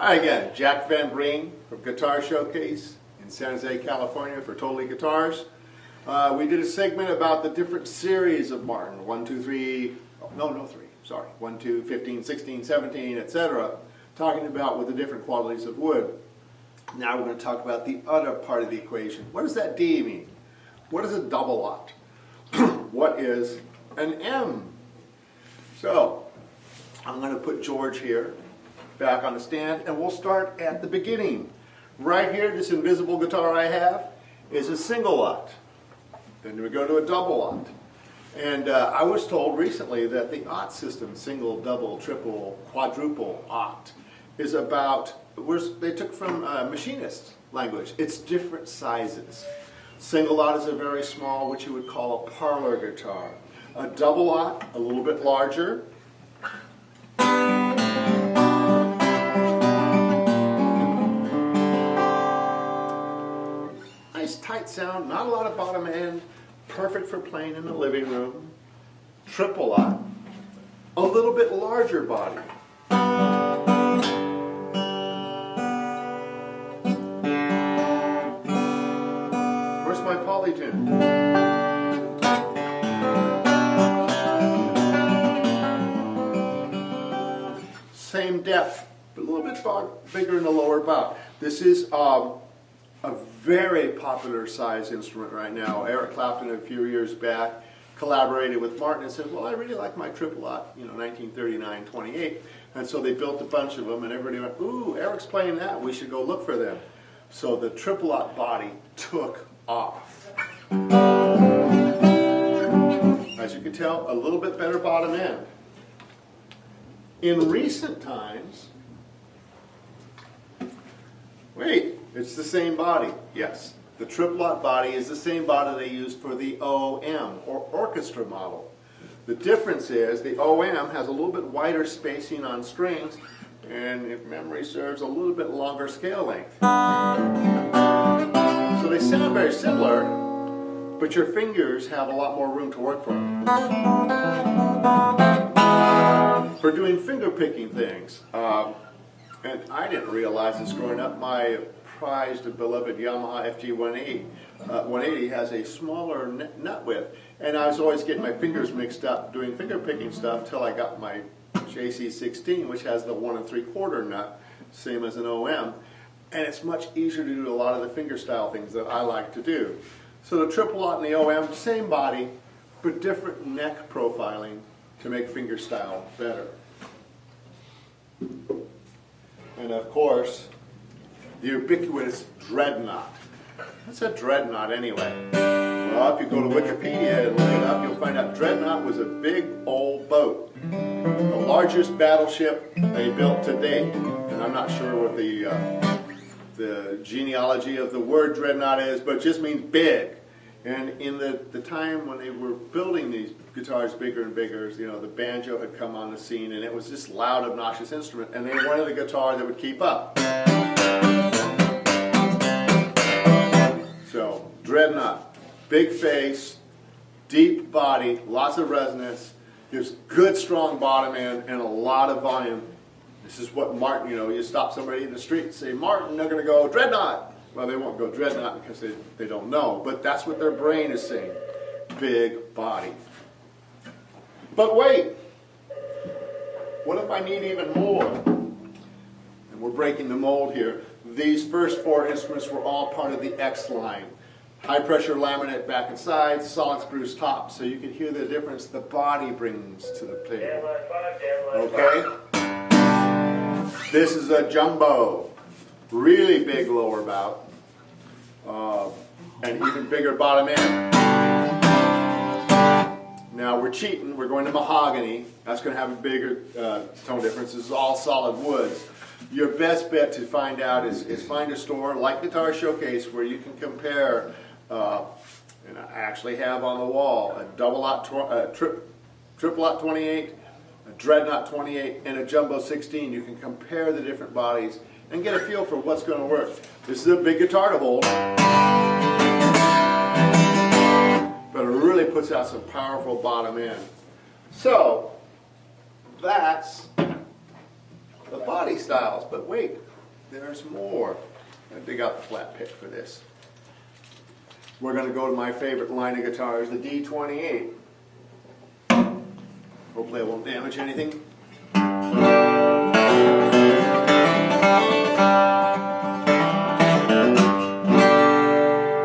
Hi again, Jack Van Breen from Guitar Showcase in San Jose, California for Totally Guitars. We did a segment about the different series of Martin, 1, 2, 3, no 3, sorry, 1, 2, 15, 16, 17, etc. Talking about with the different qualities of wood. Now we're going to talk about the other part of the equation. What does that D mean? What is a double lot? What is an M? So, I'm going to put George here, back on the stand, and we'll start at the beginning. Right here, this invisible guitar I have is a single lot. Then we go to a double lot. And I was told recently that the aught system, single, double, triple, quadruple aught, is about, they took from machinist language. It's different sizes. Single aught is a very small, what you would call a parlor guitar. A double aught, a little bit larger. Nice tight sound, not a lot of bottom end, perfect for playing in the living room. Triple aught, a little bit larger body. Where's my polytune? Same depth, but a little bit bigger in the lower bout. This is a very popular size instrument right now. Eric Clapton a few years back collaborated with Martin and said, well, I really like my triple aught, 1939, 28. And so they built a bunch of them and everybody went, ooh, Eric's playing that, we should go look for them. So the triple aught body took off. As you can tell, a little bit better bottom end. In recent times, wait, it's the same body. Yes, the triple aught body is the same body they used for the OM, or orchestra model. The difference is the OM has a little bit wider spacing on strings, and if memory serves, a little bit longer scale length. So they sound very similar, but your fingers have a lot more room to work from. For doing finger picking things. And I didn't realize this growing up. My prized and beloved Yamaha FG 180 has a smaller nut width. And I was always getting my fingers mixed up doing finger picking stuff till I got my JC16, which has the 1 3/4 nut, same as an OM. And it's much easier to do a lot of the finger style things that I like to do. So the triple aught and the OM, same body, but different neck profiling to make finger style better. And of course, the ubiquitous dreadnought. What's a dreadnought anyway? Well, if you go to Wikipedia and look it up, you'll find out dreadnought was a big old boat. The largest battleship they built to date. And I'm not sure what the genealogy of the word dreadnought is, but it just means big. And in the time when they were building these guitars bigger and bigger, the banjo had come on the scene, and it was this loud, obnoxious instrument, and they wanted a guitar that would keep up. So, dreadnought, big face, deep body, lots of resonance, gives good strong bottom end, and a lot of volume. This is what Martin, you stop somebody in the street and say, Martin, they're going to go, dreadnought. Well, they won't go dreadnought because they don't know, but that's what their brain is saying. Big body. But wait, what if I need even more? And we're breaking the mold here. These first 4 instruments were all part of the X line. High pressure laminate back and sides, solid spruce top, so you can hear the difference the body brings to the table. Okay? This is a jumbo. Really big lower bout, and even bigger bottom end. Now we're cheating, we're going to mahogany. That's going to have a bigger tone difference. This is all solid woods. Your best bet to find out is find a store like Guitar Showcase where you can compare, and I actually have on the wall, a double aught, triple aught 28, a dreadnought 28, and a jumbo 16. You can compare the different bodies and get a feel for what's going to work. This is a big guitar to hold, but it really puts out some powerful bottom end. So, that's the body styles. But wait, there's more. I'm gonna dig out the flat pick for this. We're gonna go to my favorite line of guitars, the D28. Hopefully I won't damage anything.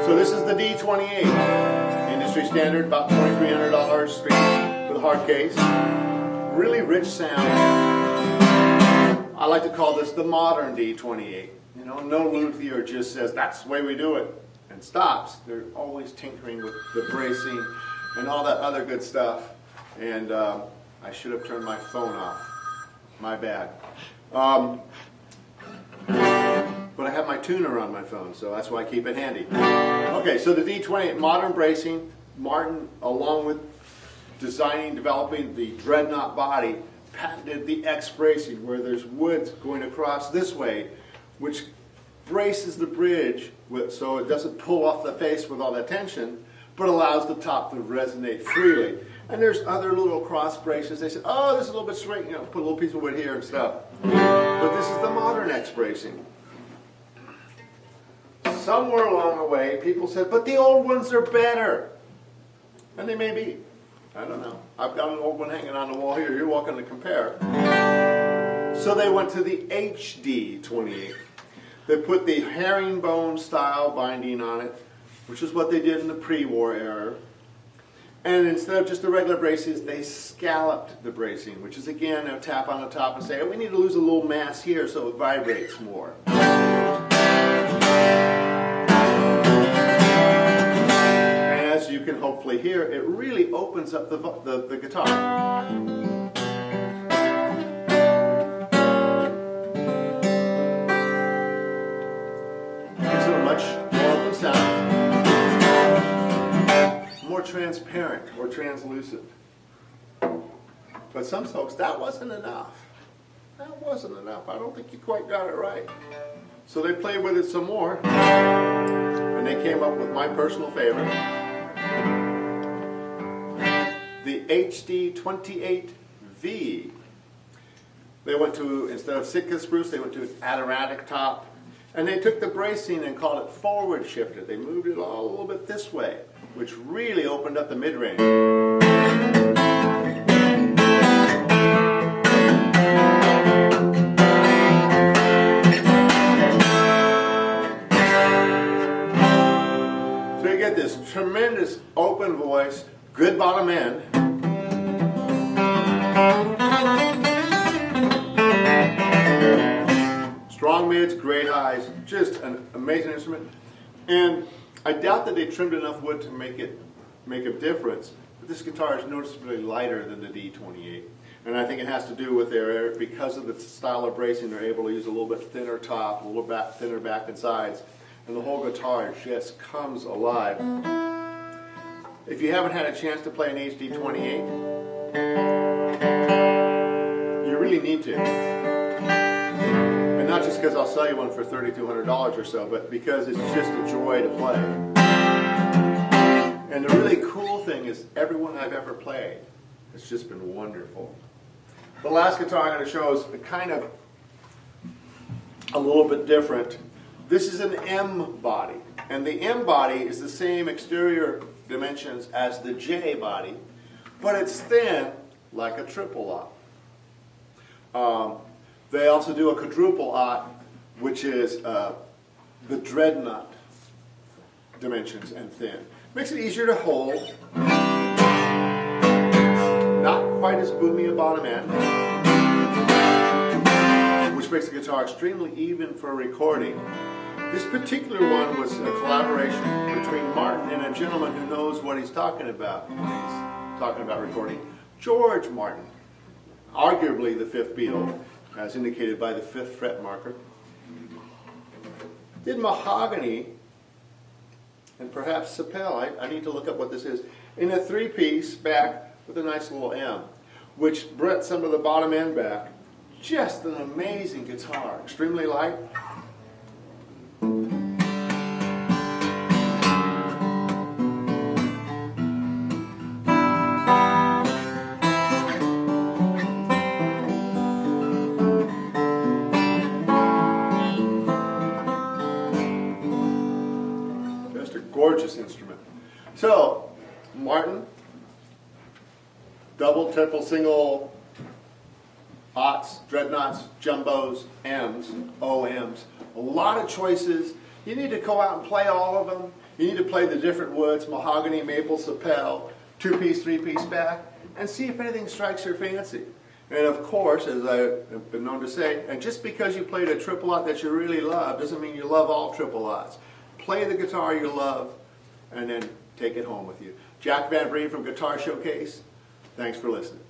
So this is the D28. Industry standard, about $2,300 straight with a hard case. Really rich sound. I like to call this the modern D28. You know, no luthier just says, that's the way we do it, and stops. They're always tinkering with the bracing and all that other good stuff. And I should have turned my phone off. My bad. But I have my tuner on my phone, so that's why I keep it handy. Okay, so the D28, modern bracing. Martin, along with designing, developing the dreadnought body, patented the X bracing, where there's wood going across this way, which braces the bridge so it doesn't pull off the face with all that tension, but allows the top to resonate freely. And there's other little cross braces. They said, oh, this is a little bit straight, you know, put a little piece of wood here and stuff. But this is the modern X bracing. Somewhere along the way, people said, but the old ones are better. And they may be. I don't know. I've got an old one hanging on the wall here. You're welcome to compare. So they went to the HD28. They put the herringbone style binding on it, which is what they did in the pre-war era. And instead of just the regular braces, they scalloped the bracing, which is again a tap on the top and say, oh, we need to lose a little mass here so it vibrates more. As you can hopefully hear, it really opens up the guitar. Gives it a much more open sound, more transparent or translucent. But some folks, that wasn't enough. That wasn't enough. I don't think you quite got it right. So they played with it some more, and they came up with my personal favorite, the HD28V. They went to, instead of Sitka spruce, they went to an Adirondack top, and they took the bracing and called it forward shifted. They moved it all a little bit this way, which really opened up the mid-range. So you get this tremendous open voice, good bottom end. Strong mids, great highs, just an amazing instrument. And I doubt that they trimmed enough wood to make a difference, but this guitar is noticeably lighter than the D28. And I think it has to do with because of the style of bracing, they're able to use a little bit thinner top, a little thinner back and sides, and the whole guitar just comes alive. If you haven't had a chance to play an HD28, you really need to. And not just because I'll sell you one for $3,200 or so, but because it's just a joy to play. And the really cool thing is everyone I've ever played has just been wonderful. The last guitar I'm going to show is kind of a little bit different. This is an M body, and the M body is the same exterior dimensions as the J body, but it's thin like a triple aught. They also do a quadruple aught, which is the dreadnought dimensions and thin. Makes it easier to hold. Not quite as boomy a bottom end, which makes the guitar extremely even for recording. This particular one was a collaboration between Martin and a gentleman who knows what he's talking about when he's talking about recording, George Martin, arguably the fifth Beatle, as indicated by the 5th fret marker. Did mahogany and perhaps sapel, I need to look up what this is, in a 3-piece back with a nice little M, which brought some of the bottom end back. Just an amazing guitar, extremely light. double, triple, single, aughts, dreadnoughts, jumbos, M's, OM's. A lot of choices. You need to go out and play all of them. You need to play the different woods, mahogany, maple, sapel, two-piece, three-piece back, and see if anything strikes your fancy. And of course, as I've been known to say, and just because you played a triple aught that you really love doesn't mean you love all triple aughts. Play the guitar you love, and then take it home with you. Jack Van Breen from Guitar Showcase. Thanks for listening.